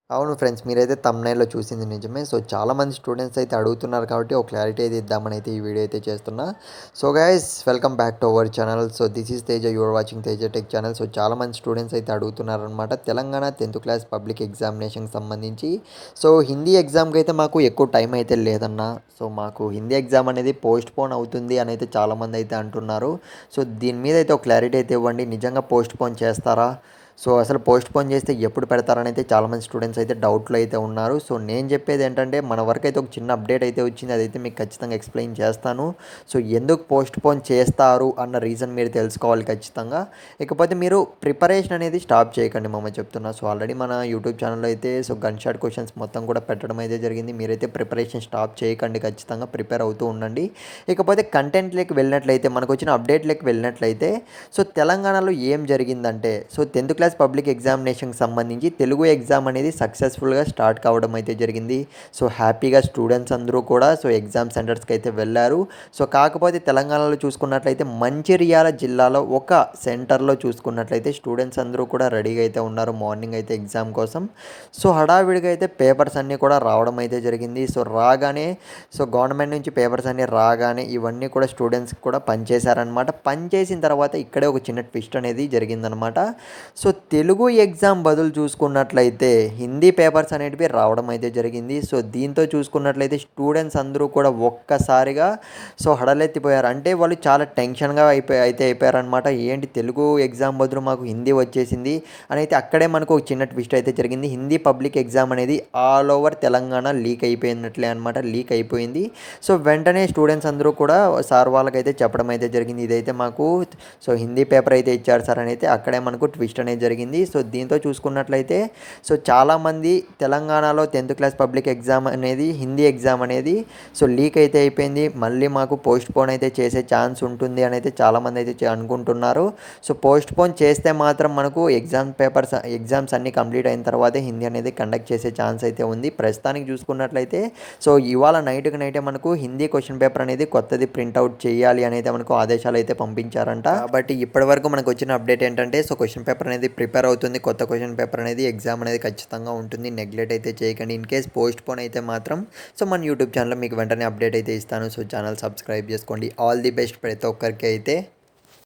అవును ఫ్రెండ్స్. మీరైతే థంబ్‌నెయిల్‌లో చూసింది నిజమే. సో, చాలామంది స్టూడెంట్స్ అయితే అడుగుతున్నారు కాబట్టి ఒక క్లారిటీ అయితే ఇద్దామని అయితే ఈ వీడియో అయితే చేస్తున్నా. So guys welcome back to our channel. So, this is Teja. You are watching Teja tech channel. So, చాలామంది స్టూడెంట్స్ అయితే అడుగుతున్నారనమాట. తెలంగాణ 10th క్లాస్ పబ్లిక్ ఎగ్జామినేషన్‌కి సంబంధించి. సో, హిందీ ఎగ్జామ్‌కి అయితే మాకు ఎక్కువ టైం అయితే లేదన్న. సో, మాకు హిందీ ఎగ్జామ్ అనేది పోస్ట్‌పోన్ అవుతుంది అని అయితే చాలామంది అయితే అంటున్నారు. సో, దీని మీద అయితే ఒక క్లారిటీ అయితే ఇవ్వండి. నిజంగా పోస్ట్‌పోన్ చేస్తారా? సో, అసలు పోస్ట్‌పోన్ చేస్తే ఎప్పుడు పెడతారని అయితే చాలామంది స్టూడెంట్స్ అయితే డౌట్‌లో అయితే ఉన్నారు. సో, నేను చెప్పేది ఏంటంటే మన వరకైతే ఒక చిన్న అప్డేట్ అయితే వచ్చింది. అదైతే మీకు ఖచ్చితంగా ఎక్స్‌ప్లెయిన్ చేస్తాను. సో, ఎందుకు పోస్ట్‌పోన్ చేస్తారు అన్న రీజన్ మీరు తెలుసుకోవాలి ఖచ్చితంగా. ఇకపోతే మీరు ప్రిపరేషన్ అనేది స్టాప్ చేయకండి చెప్తున్నా. సో, ఆల్రెడీ మన యూట్యూబ్ ఛానల్‌లో అయితే గన్ షాట్ క్వెషన్స్ మొత్తం కూడా పెట్టడం అయితే జరిగింది. మీరైతే ప్రిపరేషన్ స్టాప్ చేయకండి. ఖచ్చితంగా ప్రిపేర్ అవుతూ ఉండండి. ఇకపోతే కంటెంట్‌లోకి వెళ్ళినట్లయితే మనకొచ్చిన అప్డేట్‌లోకి వెళ్ళినట్లయితే సో, తెలంగాణలో ఏం జరిగిందంటే 10th క్లాస్ పబ్లిక్ ఎగ్జామినేషన్‌కి సంబంధించి తెలుగు ఎగ్జామ్ అనేది సక్సెస్‌ఫుల్‌గా స్టార్ట్ కావడం అయితే జరిగింది. సో, హ్యాపీగా స్టూడెంట్స్ అందరూ కూడా ఎగ్జామ్ సెంటర్స్‌కి అయితే వెళ్లారు. సో, కాకపోతే తెలంగాణలో చూసుకున్నట్లయితే మంచిర్యాల జిల్లాలో ఒక సెంటర్‌లో చూసుకున్నట్లయితే స్టూడెంట్స్ అందరూ కూడా రెడీగా అయితే ఉన్నారు మార్నింగ్ అయితే ఎగ్జామ్ కోసం. సో, హడావిడిగా అయితే పేపర్స్ అన్నీ కూడా రావడం అయితే జరిగింది. సో, రాగానే గవర్నమెంట్ నుంచి పేపర్స్ అన్నీ రాగానే ఇవన్నీ కూడా స్టూడెంట్స్‌కి కూడా పనిచేశారనమాట. పనిచేసిన తర్వాత ఇక్కడే ఒక చిన్న ట్విస్ట్ అనేది జరిగిందనమాట. సో, తెలుగు ఎగ్జామ్ బదులు చూసుకున్నట్లయితే హిందీ పేపర్స్ అనేటివి రావడం అయితే జరిగింది. సో, దీంతో చూసుకున్నట్లయితే స్టూడెంట్స్ అందరూ కూడా ఒక్కసారిగా హడలెత్తిపోయారు. అంటే వాళ్ళు చాలా టెన్షన్‌గా అయిపోయారనమాట. ఏంటి తెలుగు ఎగ్జామ్ బదులు మాకు హిందీ వచ్చేసింది అని అయితే అక్కడే మనకు ఒక చిన్న ట్విస్ట్ అయితే జరిగింది. హిందీ పబ్లిక్ ఎగ్జామ్ అనేది ఆల్ ఓవర్ తెలంగాణ లీక్ అయిపోయినట్లే అనమాట. లీక్ అయిపోయింది. సో, వెంటనే స్టూడెంట్స్ అందరూ కూడా సార్ వాళ్ళకైతే చెప్పడం అయితే జరిగింది. ఇదైతే మాకు హిందీ పేపర్ అయితే ఇచ్చారు సార్ అని అయితే అక్కడే మనకు ట్విస్ట్ అనేది జరిగింది. సో, దీంతో చూసుకున్నట్లయితే చాలామంది తెలంగాణలో 10th క్లాస్ పబ్లిక్ ఎగ్జామ్ అనేది హిందీ ఎగ్జామ్ అనేది లీక్ అయితే అయిపోయింది. మళ్ళీ మాకు పోస్ట్‌పోన్ అయితే చేసే ఛాన్స్ ఉంటుంది అని అయితే చాలామంది అయితే అనుకుంటున్నారు. సో, పోస్ట్‌పోన్ చేస్తే మాత్రం మనకు ఎగ్జామ్స్ అన్నీ కంప్లీట్ అయిన తర్వాతే హిందీ అనేది కండక్ట్ చేసే ఛాన్స్ అయితే ఉంది. ప్రస్తుతానికి చూసుకున్నట్లయితే ఇవాళ నైట్‌కి నైటే మనకు హిందీ క్వెషన్ పేపర్ అనేది కొత్తది ప్రింట్ అవుట్ చేయాలి అని అయితే మనకు ఆదేశాలు అయితే పంపించారంట. కాబట్టి ఇప్పటివరకు మనకు వచ్చిన అప్డేట్ ఏంటంటే క్వెషన్ పేపర్ అనేది ప్రిపేర్ అవుతుంది. కొత్త క్వెషన్ పేపర్ అనేది ఎగ్జామ్ అనేది ఖచ్చితంగా ఉంటుంది. నెగ్లెక్ట్ అయితే చేయకండి. ఇన్ కేస్ పోస్ట్‌పోన్ అయితే మాత్రం మన యూట్యూబ్ ఛానల్‌లో మీకు వెంటనే అప్డేట్ అయితే ఇస్తాను. ఛానల్ సబ్స్క్రైబ్ చేసుకోండి. ఆల్ ది బెస్ట్ ప్రతి ఒక్కరికి అయితే.